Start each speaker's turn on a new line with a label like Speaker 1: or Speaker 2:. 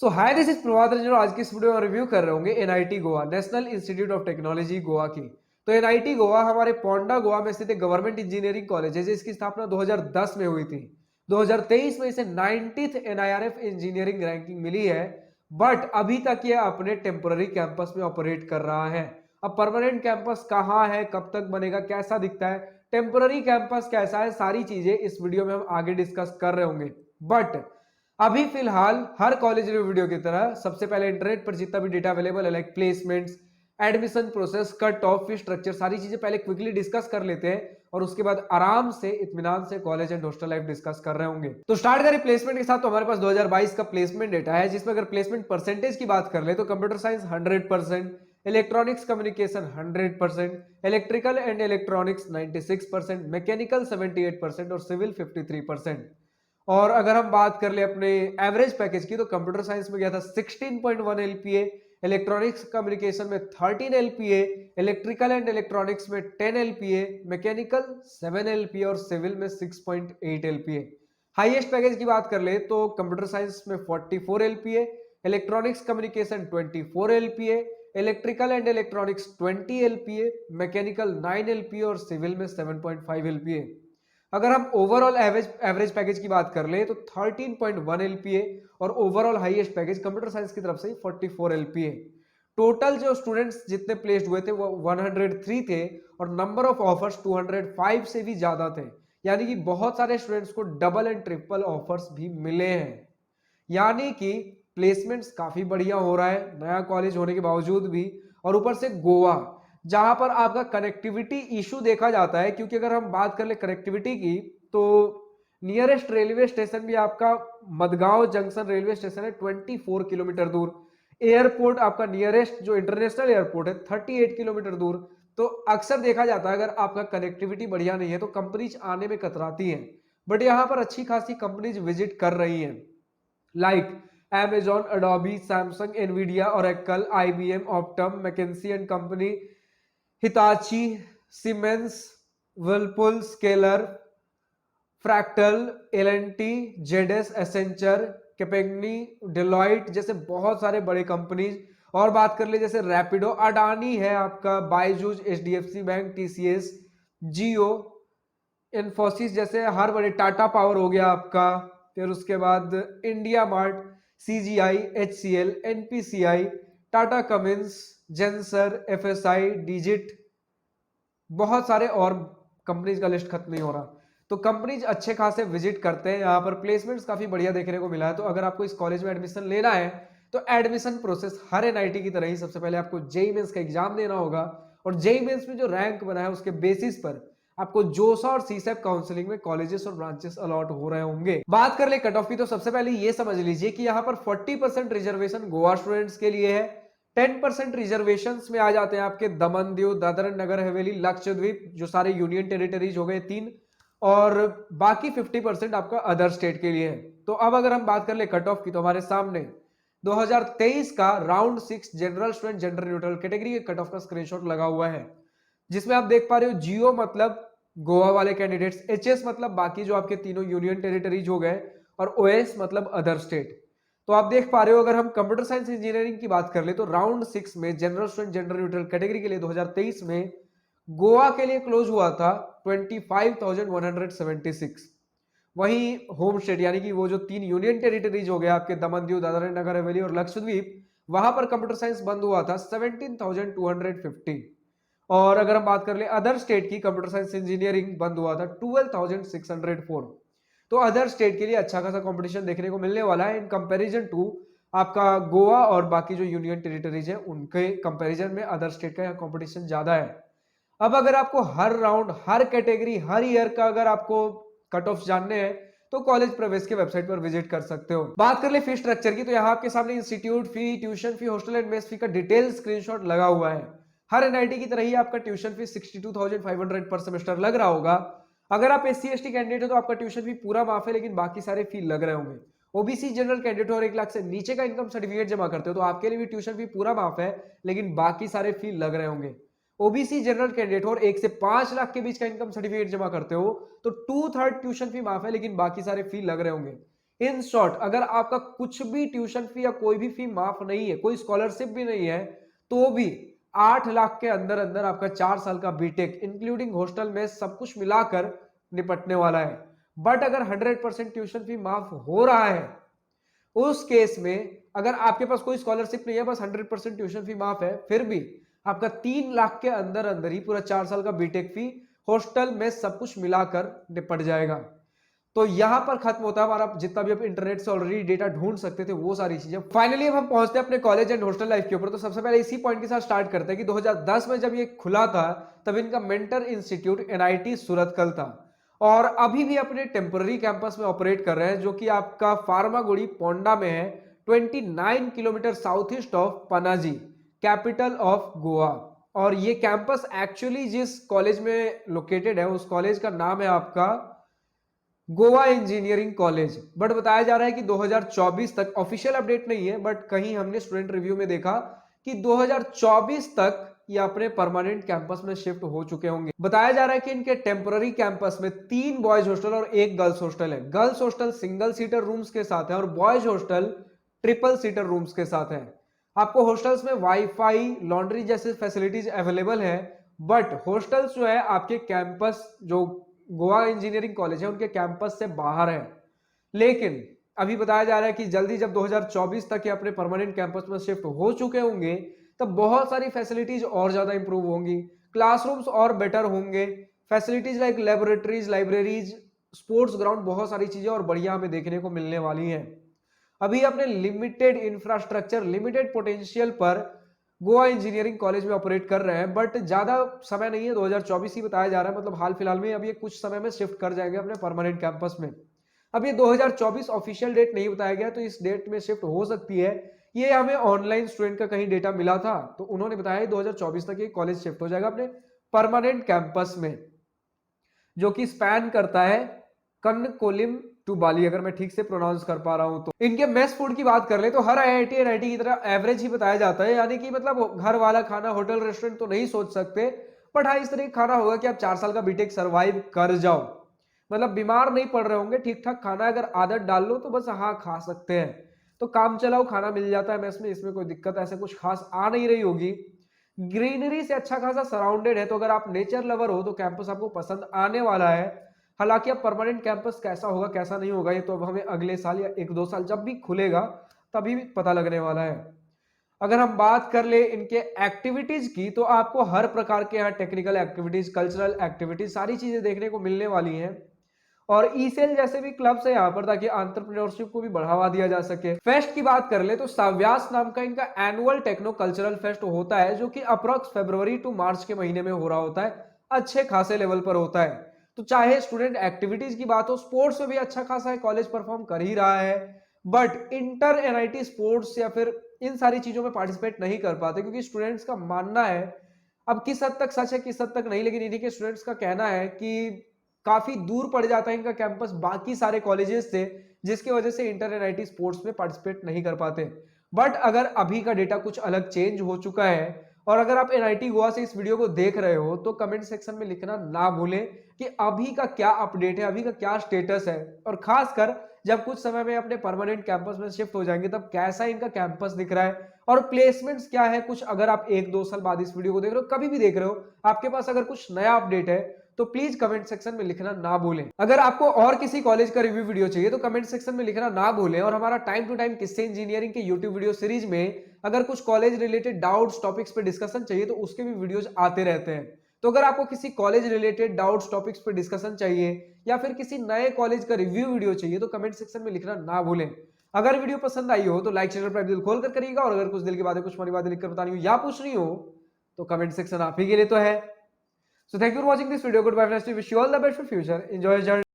Speaker 1: So hi this is Prabhat Ranjan और आज की इस वीडियो में रिव्यू कर रहे होंगे NIT Goa national institute of technology Goa की। तो एनआईटी गोवा हमारे पोंडा गोवा में स्थित एक गवर्नमेंट इंजीनियरिंग कॉलेज है जिसकी स्थापना 2010 में हुई थी। 2023 में इसे 90th एनआईआरएफ इंजीनियरिंग रैंकिंग मिली है। बट अभी तक यह अपने टेम्पोररी कैंपस में ऑपरेट कर रहा है। अब परमानेंट कैंपस कहाँ है, कब तक बनेगा, कैसा दिखता है, टेम्पोररी कैंपस कैसा है, सारी चीजें इस वीडियो में हम आगे डिस्कस कर रहे होंगे। बट अभी फिलहाल हर कॉलेज रिव्यू वीडियो की तरह सबसे पहले इंटरनेट पर जितना भी डेटा अवेलेबल है like placements, admission process, cut off, fees structure, सारी चीजें पहले क्विकली डिस्कस कर लेते हैं और उसके बाद आराम से इत्मीनान से college and hostel life discuss कर रहे होंगे। तो स्टार्ट करें प्लेसमेंट के साथ। तो हमारे पास 2022 का प्लेसमेंट डेटा है जिसमें अगर प्लेसमेंट परसेंटेज की बात कर ले तो computer science 100%, electronics communication 100%, electrical and electronics 96%, mechanical 78% और सिविल 53%। और अगर हम बात कर ले अपने एवरेज पैकेज की तो कंप्यूटर साइंस में गया था 16.1 एलपीए, इलेक्ट्रॉनिक्स कम्युनिकेशन में 13 एलपीए, इलेक्ट्रिकल एंड इलेक्ट्रॉनिक्स में 10 एलपीए, मैकेनिकल 7 एलपीए और सिविल में 6.8 एलपीए। हाईएस्ट पैकेज की बात कर ले तो कंप्यूटर साइंस में 44 LPA, electronics communication 24 LPA, electrical and electronics 20 LPA, mechanical 9 LPA और सिविल में 7.5 एलपीए। अगर हम ओवरऑल एवरेज पैकेज की बात कर ले तो 13.1 एलपीए और overall highest package computer science की तरफ से 44 एलपीए। टोटल जो स्टूडेंट्स जितने प्लेस्ड हुए थे वो 103 थे और नंबर ऑफ ऑफर्स 205 से भी ज्यादा थे। यानी कि बहुत सारे स्टूडेंट्स को डबल एंड ट्रिपल ऑफर्स भी मिले हैं। यानी कि प्लेसमेंट्स काफी बढ़िया हो रहा है नया कॉलेज होने के बावजूद भी। और ऊपर से गोवा जहां पर आपका कनेक्टिविटी इशू देखा जाता है, क्योंकि अगर हम बात कर ले कनेक्टिविटी की तो नियरेस्ट रेलवे स्टेशन भी आपका मडगांव जंक्शन रेलवे स्टेशन है 24 किलोमीटर दूर। एयरपोर्ट आपका नियरेस्ट जो इंटरनेशनल एयरपोर्ट है 38 किलोमीटर दूर। तो अक्सर देखा जाता है अगर आपका कनेक्टिविटी बढ़िया नहीं है तो कंपनीज आने में कतराती हैं। बट यहाँ पर अच्छी खासी कंपनीज विजिट कर रही हैं like Amazon, Adobe, Samsung, Nvidia, Oracle, IBM, Optum, McKinsey and Company, Hitachi, Siemens, Whirlpool, Scaler, Fractal, L and T, ZS, Accenture, Capgemini, Deloitte जैसे बहुत सारे बड़े कंपनीज। और बात कर ले जैसे रैपिडो, अडानी है आपका, बायजूस, एचडीएफसी बैंक, टीसीएस, जियो, इन्फोसिस जैसे हर बड़े, टाटा पावर हो गया आपका, फिर उसके बाद India mart, CGI, HCL, NPCI, Tata Cummins, Zensar, FSI, digit, बहुत सारे और कंपनीज का लिस्ट खत्म नहीं हो रहा। तो कंपनीज अच्छे खासे विजिट करते हैं। यहाँ पर प्लेसमेंट्स काफी बढ़िया देखने को मिला है। तो अगर आपको इस कॉलेज में एडमिशन लेना है तो एडमिशन प्रोसेस हर एनआईटी की तरह ही सबसे पहले आपको जेईई मेंस का एग्जाम देना होगा और जेईई मेंस में जो रैंक बना है उसके बेसिस पर आपको जोसा और सीसेप काउंसलिंग में कॉलेजेस और ब्रांचेस अलॉट हो रहे होंगे। बात कर ले कट ऑफ की तो सबसे पहले ये समझ लीजिए कि यहाँ पर 40% रिजर्वेशन गोवा स्टूडेंट्स के लिए है, 10% रिजर्वेशन में आ जाते हैं आपके दमन दीव, दादर नगर हवेली, लक्षद्वीप जो सारे यूनियन टेरिटरीज हो गए 3, और बाकी 50% आपका अदर स्टेट के लिए है। तो अब अगर हम बात कर ले कट ऑफ की तो हमारे सामने 2023 का round 6 general student gender neutral category के कट ऑफ का स्क्रीनशॉट लगा हुआ है जिसमें आप देख पा रहे हो जियो मतलब गोवा वाले कैंडिडेट्स, एचएस मतलब बाकी जो आपके तीनों यूनियन टेरिटरीज हो गए और ओएस मतलब अदर स्टेट। तो आप देख पा रहे हो अगर हम कंप्यूटर साइंस इंजीनियरिंग की बात कर ले तो राउंड 6 में general student gender neutral category के लिए 2023 में गोवा के लिए क्लोज हुआ था 25,176। वहीं होम स्टेट यानी कि वो जो 3 यूनियन टेरिटरीज हो गया आपके दमन दीव, दादरा नगर हवेली और लक्षद्वीप, वहां पर कंप्यूटर साइंस बंद हुआ था 17,250। और अगर हम बात कर ले अदर स्टेट की, कंप्यूटर साइंस इंजीनियरिंग बंद हुआ था 12,604। तो अदर स्टेट के लिए अच्छा खासा कंपटीशन देखने को मिलने वाला है इन कंपैरिजन टू आपका गोवा और बाकी जो यूनियन टेरिटरीज है उनके कंपैरिजन में अदर स्टेट का यहाँ कंपटीशन ज्यादा है। अब अगर आपको हर राउंड, हर कैटेगरी, हर ईयर का अगर आपको कट ऑफ जानने हैं तो कॉलेज प्रवेश के वेबसाइट पर विजिट कर सकते हो। बात कर ले फी स्ट्रक्चर की तो यहाँ आपके सामने institute fee, tuition fee, hostel and mess fee का डिटेल स्क्रीनशॉट लगा हुआ है। हर एनआईटी की तरह ही आपका ट्यूशन फी 62,500 पर सेमेस्टर लग रहा होगा। अगर आप एससी एसटी कैंडिडेट हो तो आपका ट्यूशन फी पूरा माफ है लेकिन बाकी सारे फी लग रहे होंगे। ओबीसी जनरल कैंडिडेट और 1 लाख से नीचे का इनकम सर्टिफिकेट जमा करते हो तो आपके लिए भी ट्यूशन फी पूरा माफ है लेकिन बाकी सारे फी लग रहे होंगे। ओबीसी जनरल कैंडिडेट और 1 से 5 लाख के बीच का इनकम सर्टिफिकेट जमा करते हो तो 2/3 ट्यूशन फी माफ है लेकिन बाकी सारे फी लग रहे होंगे। इन शॉर्ट, अगर आपका कुछ भी ट्यूशन फी या कोई भी फी माफ नहीं है, कोई स्कॉलरशिप भी नहीं है, तो भी 8 लाख के अंदर अंदर आपका 4 साल का बीटेक इंक्लूडिंग हॉस्टल में सब कुछ मिलाकर निपटने वाला है। बट अगर 100% ट्यूशन फी माफ हो रहा है, उस केस में अगर आपके पास कोई स्कॉलरशिप नहीं है, बस 100% ट्यूशन फी माफ है, फिर भी आपका 3 लाख के अंदर अंदर ही पूरा 4 साल का बीटेक फी हॉस्टल में सब कुछ मिलाकर निपट जाएगा। तो यहां पर खत्म होता है हमारा जितना भी आप इंटरनेट से ऑलरेडी डेटा ढूंढ सकते थे वो सारी चीजें। फाइनली अब हम पहुंचते हैं अपने कॉलेज एंड हॉस्टल लाइफ के ऊपर। तो सबसे पहले इसी पॉइंट के साथ स्टार्ट करते हैं कि 2010 में जब ये खुला था तब इनका मेंटर इंस्टीट्यूट एनआईटी सूरतकल था, और अभी भी अपने टेम्पररी कैंपस में ऑपरेट कर रहे हैं, जो कि आपका फार्मागुड़ी पोंडा में है, 29 kilometre south east of Panaji, capital of Goa. और ये कैंपस एक्चुअली जिस कॉलेज में लोकेटेड है उस कॉलेज का नाम है आपका गोवा इंजीनियरिंग कॉलेज। बट बताया जा रहा है कि 2024 तक, ऑफिशियल अपडेट नहीं है बट कहीं हमने स्टूडेंट रिव्यू में देखा कि 2024 तक ये अपने परमानेंट कैंपस में शिफ्ट हो चुके होंगे। बताया जा रहा है कि इनके टेम्पररी कैंपस में 3 बॉयज हॉस्टल और 1 गर्ल्स हॉस्टल है। Girls hostel single seater rooms के साथ है और boys hostel triple seater rooms के साथ है। आपको हॉस्टल्स में वाईफाई, लॉन्ड्री जैसे फैसिलिटीज अवेलेबल है। बट हॉस्टल्स जो है आपके कैंपस, जो गोवा इंजीनियरिंग कॉलेज है उनके कैंपस से बाहर है। लेकिन अभी बताया जा रहा है कि जल्दी जब 2024 तक ये अपने परमानेंट कैंपस में शिफ्ट हो चुके होंगे तब बहुत सारी फैसिलिटीज और ज्यादा इंप्रूव होंगी, क्लासरूम्स और बेटर होंगे, facilities like laboratories, libraries, sports ground, बहुत सारी चीजें और बढ़िया हमें देखने को मिलने वाली हैं। अभी अपने लिमिटेड इंफ्रास्ट्रक्चर, लिमिटेड पोटेंशियल पर गोवा इंजीनियरिंग कॉलेज में ऑपरेट कर रहे हैं, बट ज्यादा समय नहीं है, 2024 ही बताया जा रहा है, मतलब हाल फिलहाल में। अब ये कुछ समय में शिफ्ट कर जाएंगे अपने परमानेंट कैंपस में। अब ये 2024 ऑफिशियल डेट नहीं बताया गया, तो इस डेट में शिफ्ट हो सकती है। ये हमें ऑनलाइन स्टूडेंट का कहीं डेटा मिला था तो उन्होंने बताया 2024 तक ये कॉलेज शिफ्ट हो जाएगा अपने परमानेंट कैंपस में, जो कि स्पैन करता है कन्नकोलिम टू बाली, अगर मैं ठीक से प्रोनाउंस कर पा रहा हूं तो। इनके मेस फूड की बात कर ले तो हर आईआईटी एनआईटी की तरह एवरेज ही बताया जाता है, यानी कि मतलब घर वाला खाना, होटल रेस्टोरेंट तो नहीं सोच सकते, बट हाँ इस तरह का खाना होगा कि आप 4 साल का बीटेक सर्वाइव कर जाओ, मतलब बीमार नहीं पड़ रहे होंगे, ठीक ठाक खाना अगर आदत डाल लो तो बस हाँ खा सकते हैं। तो काम चलाओ खाना मिल जाता है मेस में, इसमें कोई दिक्कत ऐसे कुछ खास आ नहीं रही होगी। ग्रीनरी से अच्छा खासा सराउंडेड है, तो अगर आप नेचर लवर हो तो कैंपस आपको पसंद आने वाला है। हालांकि अब परमानेंट कैंपस कैसा होगा कैसा नहीं होगा ये तो अब हमें अगले साल या 1-2 साल जब भी खुलेगा तभी भी पता लगने वाला है। अगर हम बात कर ले इनके एक्टिविटीज की तो आपको हर प्रकार के यहाँ टेक्निकल एक्टिविटीज, कल्चरल एक्टिविटीज, सारी चीजें देखने को मिलने वाली हैं। और ई सेल जैसे भी क्लब्स है यहाँ पर, ताकि एंटरप्रेन्योरशिप को भी बढ़ावा दिया जा सके। फेस्ट की बात कर ले तो साव्यास नाम का इनका एनुअल टेक्नो कल्चरल फेस्ट होता है, जो कि अप्रॉक्स फरवरी टू मार्च के महीने में हो रहा होता है, अच्छे खासे लेवल पर होता है। तो चाहे स्टूडेंट एक्टिविटीज की बात हो, स्पोर्ट्स में भी अच्छा खासा है, कॉलेज परफॉर्म कर ही रहा है, बट इंटर एनआईटी स्पोर्ट्स या फिर इन सारी चीजों में पार्टिसिपेट नहीं कर पाते, क्योंकि स्टूडेंट्स का मानना है, अब किस हद तक सच है किस हद तक नहीं, लेकिन इन्हीं के स्टूडेंट्स का कहना है कि काफी दूर पड़ जाता है इनका कैंपस बाकी सारे कॉलेजेस से, जिसकी वजह से इंटर एनआईटी स्पोर्ट्स में पार्टिसिपेट नहीं कर पाते। बट अगर अभी का डेटा कुछ अलग चेंज हो चुका है, और अगर आप एनआईटी गोवा से इस वीडियो को देख रहे हो तो कमेंट सेक्शन में लिखना ना भूलें कि अभी का क्या अपडेट है, अभी का क्या स्टेटस है, और खासकर जब कुछ समय में अपने परमानेंट कैंपस में शिफ्ट हो जाएंगे तब कैसा इनका कैंपस दिख रहा है और प्लेसमेंट्स क्या है। कुछ अगर आप 1-2 साल बाद इस वीडियो को देख रहे हो, कभी भी देख रहे हो, आपके पास अगर कुछ नया अपडेट है तो प्लीज कमेंट सेक्शन में लिखना ना भूलें। अगर आपको और किसी कॉलेज का रिव्यू वीडियो चाहिए तो कमेंट सेक्शन में लिखना ना भूलें। और हमारा टाइम टू टाइम किससे इंजीनियरिंग के यूट्यूब वीडियो सीरीज में अगर कुछ कॉलेज रिलेटेड डाउट्स, टॉपिक्स पे डिस्कशन चाहिए तो उसके भी वीडियोज आते रहते हैं। तो अगर आपको किसी कॉलेज रिलेटेड डाउट्स, टॉपिक्स पे डिस्कशन चाहिए या फिर किसी नए कॉलेज का रिव्यू वीडियो चाहिए तो कमेंट सेक्शन में लिखना ना भूलें। अगर वीडियो पसंद आई हो तो लाइक, शेयर, सब्सक्राइब दिल खोल कर करिएगा, और अगर कुछ दिल की बातें, कुछ मनी बातें लिखकर बतानी हो या पूछनी हो तो कमेंट सेक्शन आप ही के लिए तो है। So thank you for watching this video. Goodbye, nice to wish you all the best for future. Enjoy your journey.